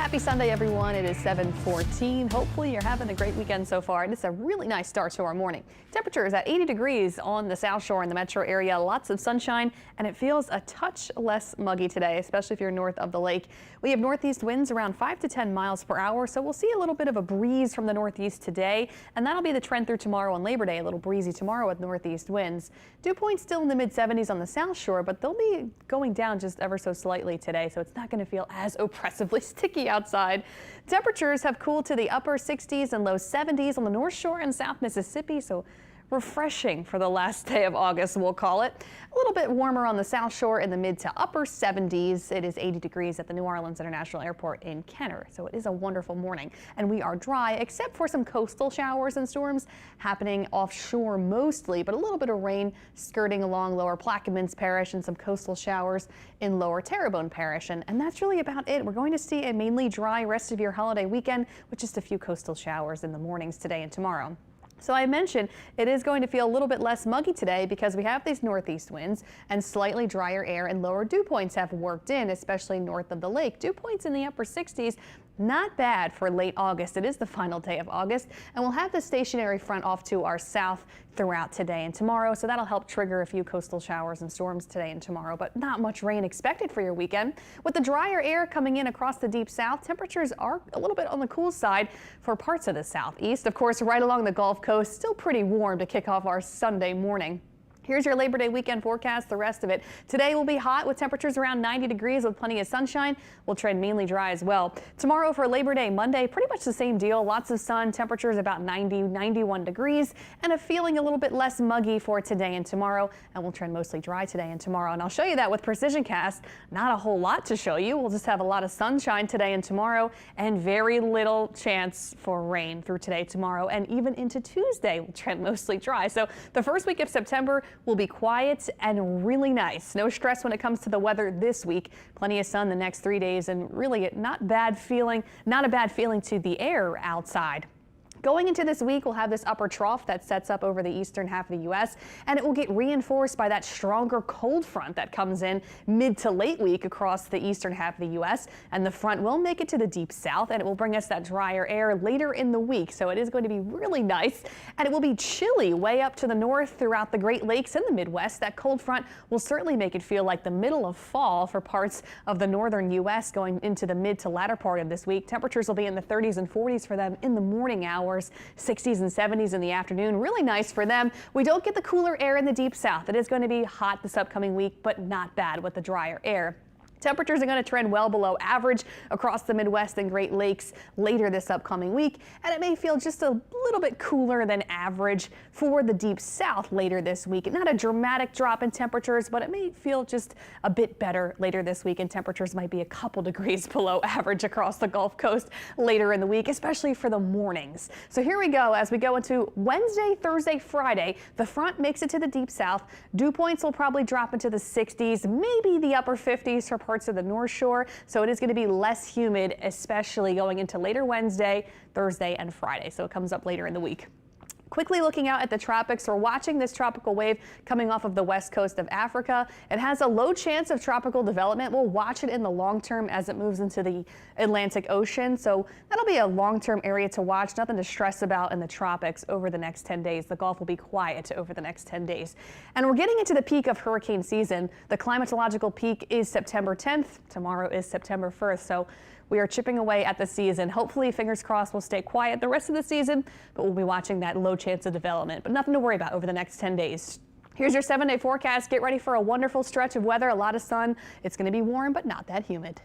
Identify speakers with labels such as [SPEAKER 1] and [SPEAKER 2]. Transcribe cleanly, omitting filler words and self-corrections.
[SPEAKER 1] Happy Sunday, everyone. It is 7:14. Hopefully you're having a great weekend so far. It's a really nice start to our morning. Temperature is at 80 degrees on the South Shore in the metro area. Lots of sunshine, and it feels a touch less muggy today, especially if you're north of the lake. We have northeast winds around 5 to 10 miles per hour, so we'll see a little bit of a breeze from the northeast today, and that'll be the trend through tomorrow on Labor Day. A little breezy tomorrow with northeast winds. Dew points still in the mid-70s on the South Shore, but they'll be going down just ever so slightly today, so it's not going to feel as oppressively sticky outside. Temperatures have cooled to the upper 60s and low 70s on the North Shore and South Mississippi, so refreshing for the last day of August, we'll call it. A little bit warmer on the South Shore in the mid to upper 70s. It is 80 degrees at the New Orleans International Airport in Kenner, so it is a wonderful morning. And we are dry, except for some coastal showers and storms happening offshore mostly, but a little bit of rain skirting along lower Plaquemines Parish and some coastal showers in lower Terrebonne Parish. And that's really about it. We're going to see a mainly dry rest of your holiday weekend with just a few coastal showers in the mornings today and tomorrow. So I mentioned it is going to feel a little bit less muggy today because we have these northeast winds and slightly drier air, and lower dew points have worked in, especially north of the lake. Dew points in the upper 60s. Not bad for late August. It is the final day of August, and we'll have the stationary front off to our south throughout today and tomorrow, so that'll help trigger a few coastal showers and storms today and tomorrow, but not much rain expected for your weekend. With the drier air coming in across the deep south, temperatures are a little bit on the cool side for parts of the southeast. Of course, right along the Gulf Coast, still pretty warm to kick off our Sunday morning. Here's your Labor Day weekend forecast, the rest of it. Today will be hot with temperatures around 90 degrees with plenty of sunshine. We'll trend mainly dry as well. Tomorrow for Labor Day Monday, pretty much the same deal. Lots of sun, temperatures about 90, 91 degrees, and a feeling a little bit less muggy for today and tomorrow. And we'll trend mostly dry today and tomorrow. And I'll show you that with Precision Cast. Not a whole lot to show you. We'll just have a lot of sunshine today and tomorrow and very little chance for rain through today, tomorrow, and even into Tuesday. We'll trend mostly dry. So the first week of September will be quiet and really nice. No stress when it comes to the weather this week. Plenty of sun the next 3 days, and really not a bad feeling to the air outside. Going into this week, we'll have this upper trough that sets up over the eastern half of the U.S., and it will get reinforced by that stronger cold front that comes in mid to late week across the eastern half of the U.S., and the front will make it to the deep south, and it will bring us that drier air later in the week. So it is going to be really nice, and it will be chilly way up to the north throughout the Great Lakes and the Midwest. That cold front will certainly make it feel like the middle of fall for parts of the northern U.S. going into the mid to latter part of this week. Temperatures will be in the 30s and 40s for them in the morning hours. 60s and 70s in the afternoon. Really nice for them. We don't get the cooler air in the deep south. It is going to be hot this upcoming week, but not bad with the drier air. Temperatures are going to trend well below average across the Midwest and Great Lakes later this upcoming week, and it may feel just a little bit cooler than average for the deep south later this week. Not a dramatic drop in temperatures, but it may feel just a bit better later this week, and temperatures might be a couple degrees below average across the Gulf Coast later in the week, especially for the mornings. So here we go as we go into Wednesday, Thursday, Friday. The front makes it to the deep south. Dew points will probably drop into the 60s, maybe the upper 50s for parts of the North Shore, so it is going to be less humid, especially going into later Wednesday, Thursday, and Friday. So it comes up later in the week. Quickly looking out at the tropics, we're watching this tropical wave coming off of the west coast of Africa. It has a low chance of tropical development. We'll watch it in the long term as it moves into the Atlantic Ocean. So that'll be a long-term area to watch. Nothing to stress about in the tropics over the next 10 days. The Gulf will be quiet over the next 10 days. And we're getting into the peak of hurricane season. The climatological peak is September 10th. Tomorrow is September 1st. So we are chipping away at the season. Hopefully, fingers crossed, we'll stay quiet the rest of the season, but we'll be watching that low chance of development, but nothing to worry about over the next 10 days. Here's your 7-day forecast. Get ready for a wonderful stretch of weather, a lot of sun. It's going to be warm, but not that humid.